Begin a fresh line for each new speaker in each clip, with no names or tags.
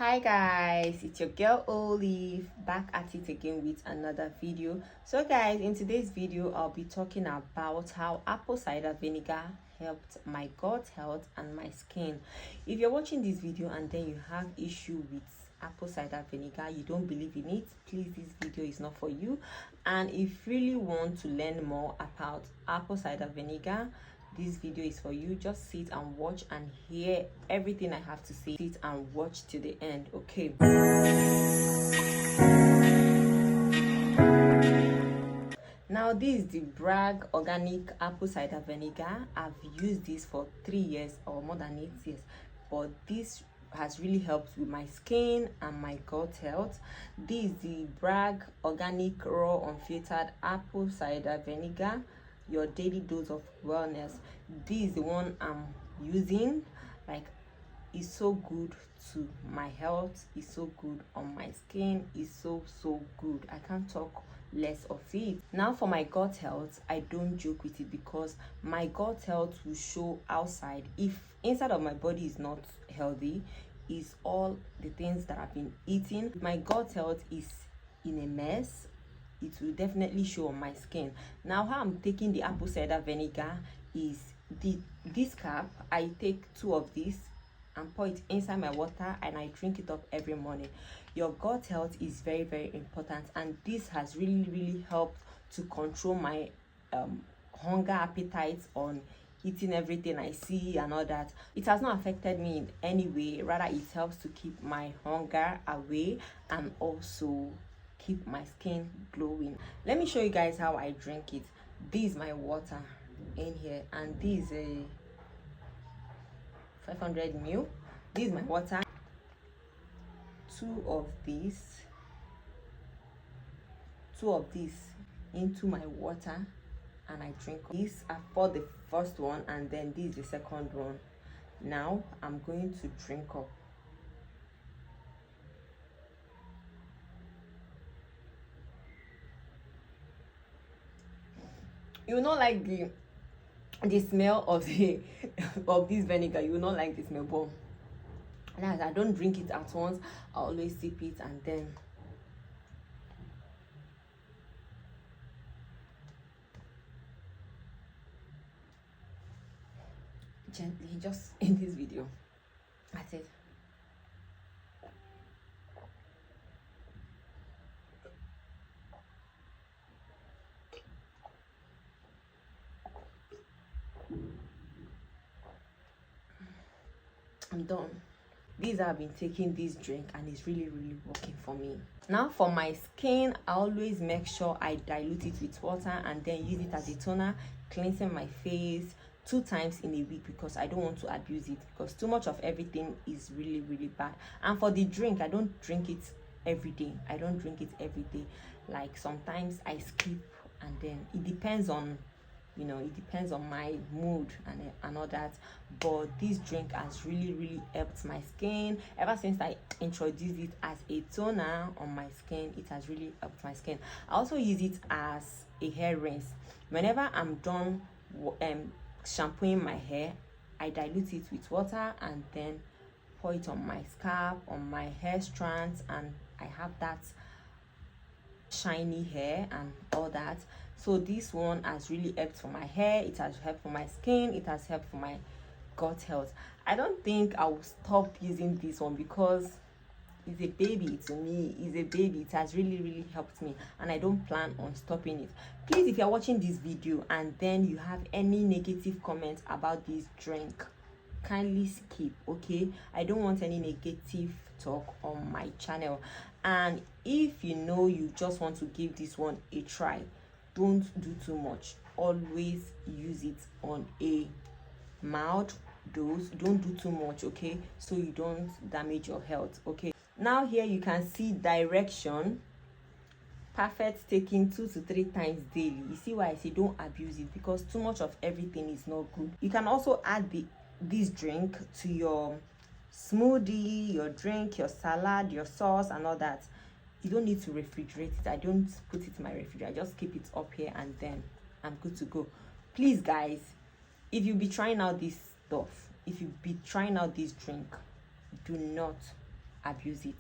Hi guys, it's your girl Olive back at it again with another video. So guys, in today's video I'll be talking about how apple cider vinegar helped my gut health and my skin. If you're watching this video and then you have issue with apple cider vinegar, you don't believe in it, please, this video is not for you. And if you really want to learn more about apple cider vinegar, this video is for you. Just sit and watch and hear everything I have to say. Sit and watch to the end, okay? Now this is the Bragg organic apple cider vinegar. I've used this for 3 years or more than 8 years, but this has really helped with my skin and my gut health. This is the Bragg organic raw unfiltered apple cider vinegar, your daily dose of wellness. This is the one I'm using. Like, it's so good to my health, it's so good on my skin, it's so good. I can't talk less of it. Now for my gut health, I don't joke with it because my gut health will show outside. If inside of my body is not healthy, is all the things that I've been eating. My gut health is in a mess, it will definitely show on my skin. Now how I'm taking the apple cider vinegar is this cap. I take 2 of these and pour it inside my water and I drink it up every morning. Your gut health is very important, and this has really helped to control my hunger appetite on eating everything I see and all that. It has not affected me in any way, rather it helps to keep my hunger away and also keep my skin glowing. Let me show you guys how I drink it. This is my water in here, and this is a 500 ml. This is my water. 2 of these into my water and I drink this. I pour the first one and then this is the second one. Now I'm going to drink up. You will not like the smell of the of this vinegar. You will not like the smell, but I don't drink it at once. I always sip it and then gently, just in this video. That's it. I'm done. These I've been taking this drink and it's really working for me. Now for my skin, I always make sure I dilute it with water and then use it as a toner, cleansing my face 2 times in a week because I don't want to abuse it, because too much of everything is really bad. And for the drink, I don't drink it every day. Like sometimes I skip, and then it depends on, you know, it depends on my mood and all that. But this drink has really helped my skin. Ever since I introduced it as a toner on my skin, it has really helped my skin. I also use it as a hair rinse. Whenever I'm done shampooing my hair, I dilute it with water and then pour it on my scalp, on my hair strands, and I have that shiny hair and all that. So this one has really helped for my hair, it has helped for my skin, it has helped for my gut health. I don't think I will stop using this one because it's a baby to me. It's a baby. It has really helped me and I don't plan on stopping it. Please, if you're watching this video and then you have any negative comments about this drink, kindly skip, okay? I don't want any negative talk on my channel. And if you know you just want to give this one a try, don't do too much. Always use it on a mild dose. Don't do too much, okay? So you don't damage your health, okay? Now here you can see direction. Perfect taking 2 to 3 times daily. You see why I say don't abuse it, because too much of everything is not good. You can also add this drink to your smoothie, your drink, your salad, your sauce and all that. You don't need to refrigerate it. I don't put it in my refrigerator. I just keep it up here and then I'm good to go. Please guys, if you be trying out this stuff, if you be trying out this drink, do not abuse it.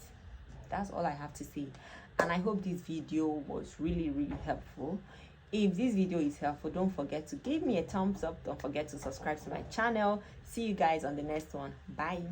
That's all I have to say. And I hope this video was really helpful. If this video is helpful, don't forget to give me a thumbs up. Don't forget to subscribe to my channel. See you guys on the next one. Bye.